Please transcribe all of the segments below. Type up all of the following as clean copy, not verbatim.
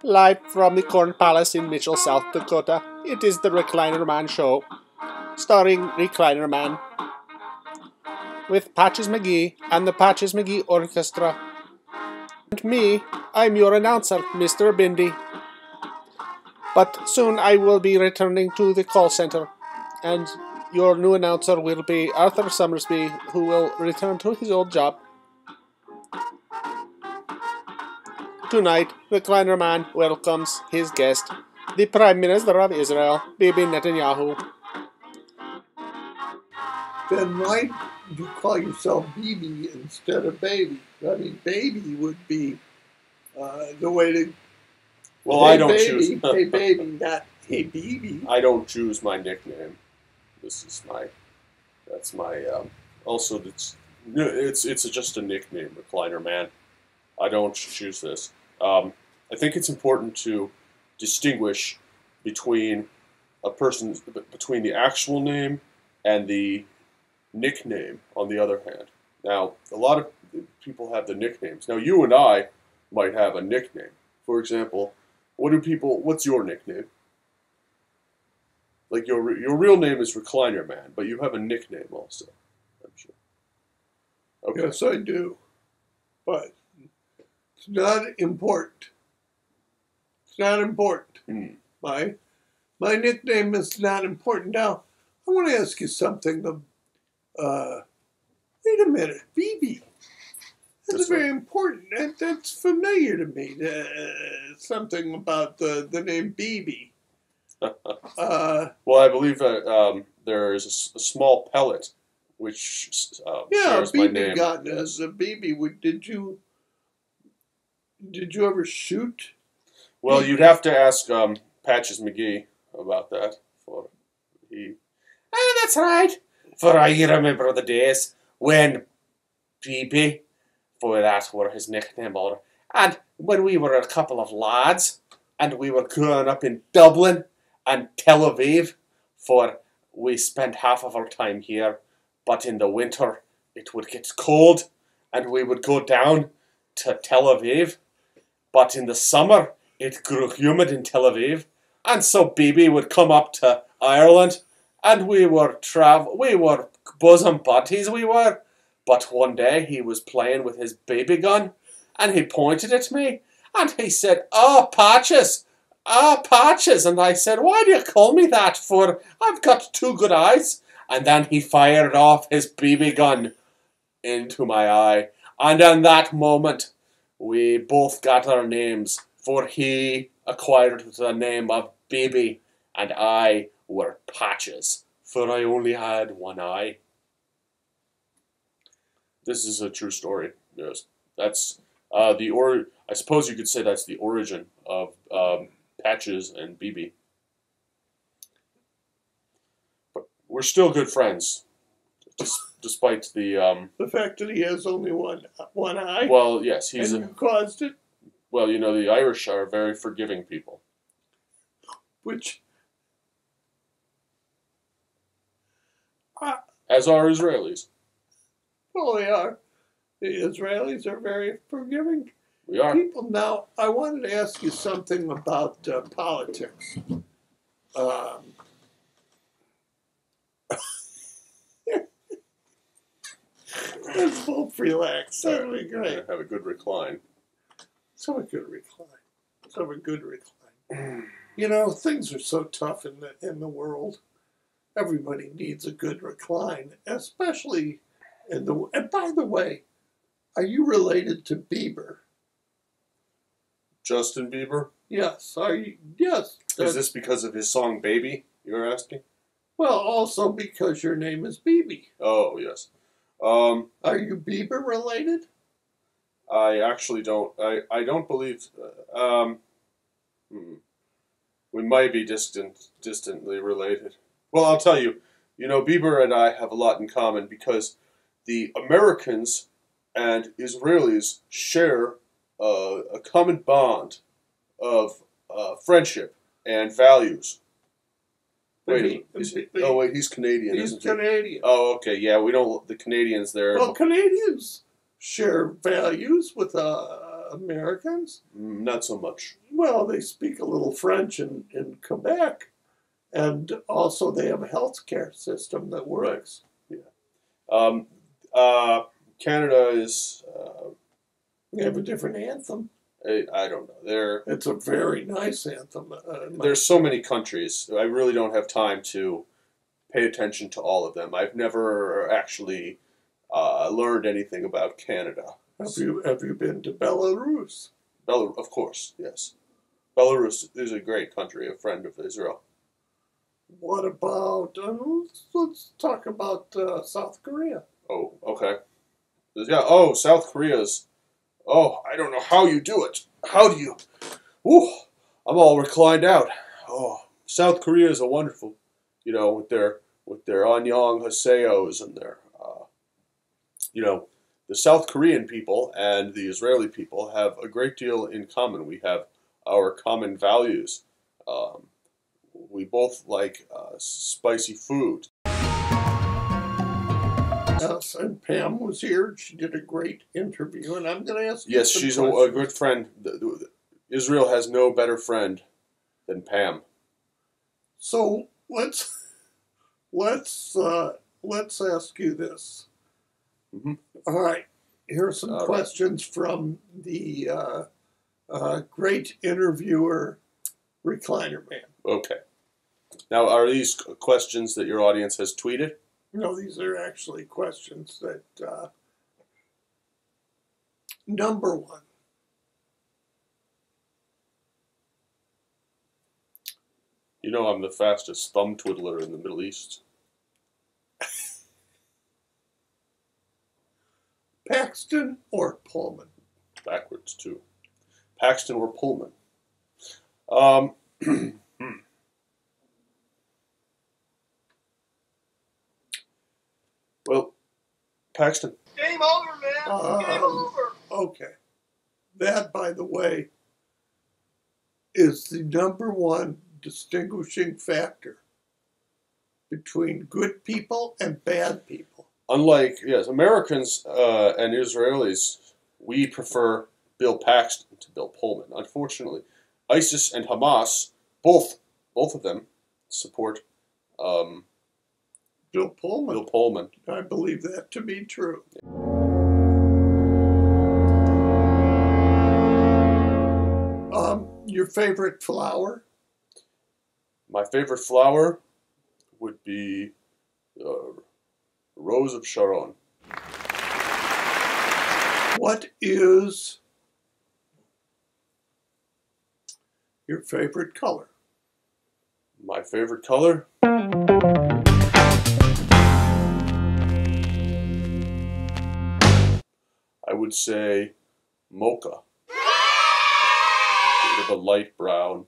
Live from the Corn Palace in Mitchell, South Dakota, it is the Recliner Man Show, starring Recliner Man, with Patches McGee and the Patches McGee Orchestra. And me, I'm your announcer, Mr. Bindi. But soon I will be returning to the call center, and your new announcer will be Arthur Summersby, who will return to his old job. Tonight, Recliner Man welcomes his guest, the Prime Minister of Israel, Bibi Netanyahu. Then why do you call yourself Bibi instead of Baby? I mean, Baby would be the way to. Well, hey, I don't baby, choose. Hey, baby, not hey, Bibi. I don't choose my nickname. This is my. That's my. Also, it's just a nickname, Recliner Man. I don't choose this. I think it's important to distinguish between between the actual name and the nickname. On the other hand, now a lot of people have the nicknames. Now you and I might have a nickname. For example, what's your nickname? Like your real name is Recliner Man, but you have a nickname also, I'm sure. Okay. Yes, I do, but it's not important. It's not important. My nickname is not important. Now, I want to ask you something. Wait a minute, Bibi. That's very important. That's familiar to me. Something about the name Bibi. Well, I believe that there is a small pellet which shares my Bibi name. got as a Bibi. Did you ever shoot? Well, you'd have to ask Patches McGee about that. That's right. For I remember the days when Bibi, for that were his nickname, and when we were a couple of lads, and we were growing up in Dublin and Tel Aviv, for we spent half of our time here, but in the winter it would get cold, and we would go down to Tel Aviv, but in the summer it grew humid in Tel Aviv, and so Bibi would come up to Ireland, and we were bosom buddies, we were. But one day he was playing with his BB gun, and he pointed at me, and he said, "Oh, Patches! Ah, Patches!" And I said, "Why do you call me that for? I've got two good eyes." And then he fired off his BB gun into my eye. And in that moment, we both got our names, for he acquired the name of Bibi, and I were Patches, for I only had one eye. This is a true story. Yes, that's I suppose you could say that's the origin of Patches and Bibi. But we're still good friends, despite the fact that he has only one eye. Well, yes, and you caused it. Well, you know, the Irish are very forgiving people. Which, as are Israelis. Well, they are. The Israelis are very forgiving. We are. People. Now, I wanted to ask you something about politics. Let's both relax. That'll be great. Have a good recline. Let's have a good recline. Let's have a good recline. You know, things are so tough in the world. Everybody needs a good recline, especially in the. And by the way, are you related to Bieber? Justin Bieber? Yes. Are you? Yes. Is this because of his song "Baby"? You're asking? Well, also because your name is Bibi. Oh yes. Are you Bieber related? I actually don't. I don't believe. We might be distantly related. Well, I'll tell you. You know, Bieber and I have a lot in common because the Americans and Israelis share a common bond of friendship and values. Wait, he's Canadian, isn't he? He's Canadian. Oh, okay, yeah, we don't, the Canadians there. Well, Canadians share values with Americans? Not so much. Well, they speak a little French in Quebec, and also they have a health care system that works. Yeah. Canada is. They have a different anthem. I don't know. It's a very nice anthem. There's so many countries. I really don't have time to pay attention to all of them. I've never actually learned anything about Canada. Have you been to Belarus? Of course, yes. Belarus is a great country, a friend of Israel. What about? Let's talk about South Korea. Oh, okay. Yeah. Oh, South Korea's. Oh, I don't know how you do it. How do you? Ooh, I'm all reclined out. Oh, South Korea is a wonderful, with their Annyeong Haseos and their, the South Korean people and the Israeli people have a great deal in common. We have our common values. We both like spicy food. Yes, and Pam was here. She did a great interview, and I'm going to ask you Yes, some she's a questions. good friend. Israel has no better friend than Pam. So let's ask you this. Mm-hmm. All right, here are some All right. questions from the great interviewer, Recliner Man. Okay. Now, are these questions that your audience has tweeted? No, these are actually questions that. Number one. You know I'm the fastest thumb twiddler in the Middle East. Paxton or Pullman? Backwards, too. Paxton or Pullman? Well, Paxton. Game over, man. Game over. Okay. That, by the way, is the number one distinguishing factor between good people and bad people. Unlike, yes, Americans and Israelis, we prefer Bill Paxton to Bill Pullman. Unfortunately, ISIS and Hamas, both of them, support Bill Pullman. Bill Pullman. I believe that to be true. Your favorite flower? My favorite flower would be Rose of Sharon. What is your favorite color? My favorite color? I would say mocha. With a light brown.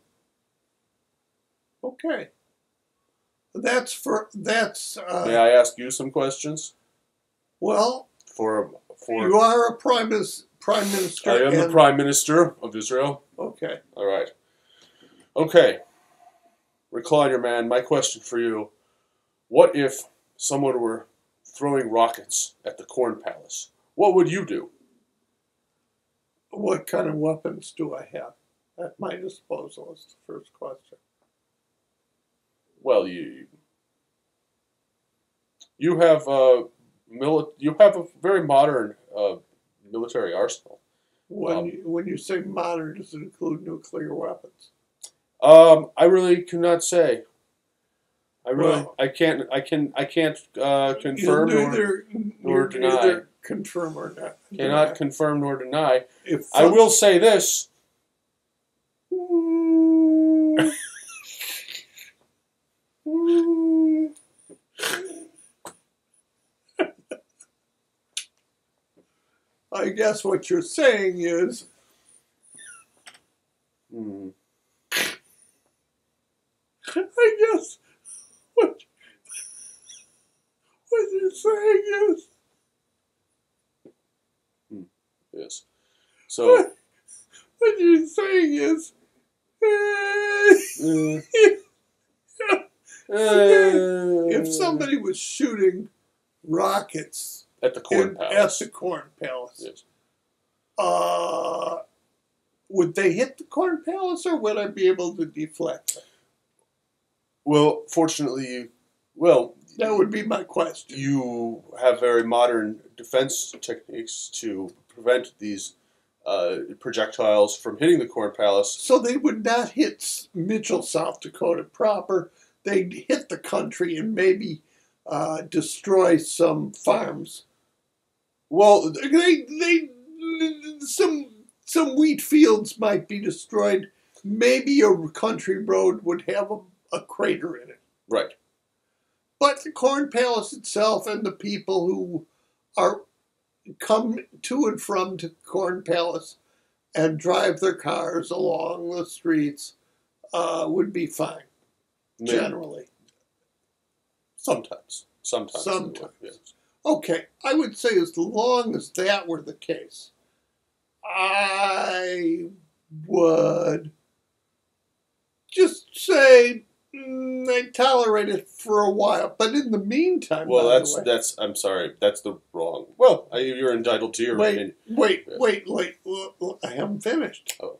Okay. May I ask you some questions? Well, For you are a prime minister. I am the Prime Minister of Israel. Okay. All right. Okay. Recliner Man, my question for you. What if someone were throwing rockets at the Corn Palace? What would you do? What kind of weapons do I have at my disposal is the first question. Well, you have you have a very modern military arsenal. When you say modern, does it include nuclear weapons? I really cannot say. I can't confirm nor deny. Neither confirm or not. Cannot confirm nor deny. If I will say this. I guess what you're saying is I guess what you're saying is Yes. So what you're saying is if somebody was shooting rockets at the Corn Palace. At the Corn Palace, Yes. would they hit the Corn Palace, or would I be able to deflect them? Well, fortunately, That would be my question. you have very modern defense techniques to prevent these projectiles from hitting the Corn Palace. So they would not hit Mitchell, South Dakota proper. They'd hit the country and maybe destroy some farms. Well, Some wheat fields might be destroyed. Maybe a country road would have a crater in it. right. But the Corn Palace itself and the people who are come to and from the Corn Palace and drive their cars along the streets would be fine, Maybe. generally. Sometimes. Sometimes. Yes. Okay, I would say as long as that were the case, I would just say I'd tolerate it for a while. But in the meantime, Well, by the way, that's. I'm sorry. That's the wrong. Well, you're entitled to your opinion. wait, I haven't finished. Oh.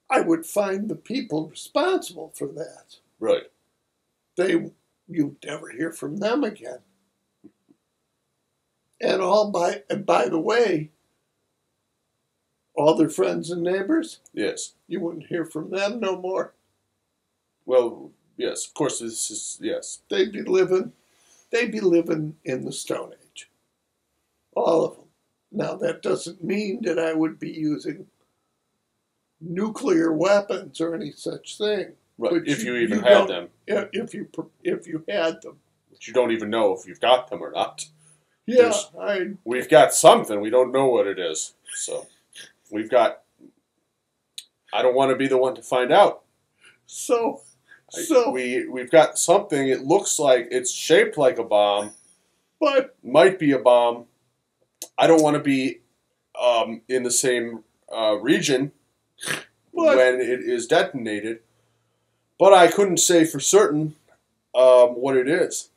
I would find the people responsible for that. Right. You'd never hear from them again. And by the way, all their friends and neighbors, Yes. you wouldn't hear from them no more. Well, yes. Of course, this is yes. They'd be living in the Stone Age. All of them. Now that doesn't mean that I would be using nuclear weapons or any such thing. Right. But If you even you had don't- them, If you had them. but you don't even know if you've got them or not. Yeah, We've got something. We don't know what it is. So, we've got. I don't want to be the one to find out. so We've got something. It looks like it's shaped like a bomb. but Might be a bomb. I don't want to be in the same region when it is detonated. But I couldn't say for certain what it is.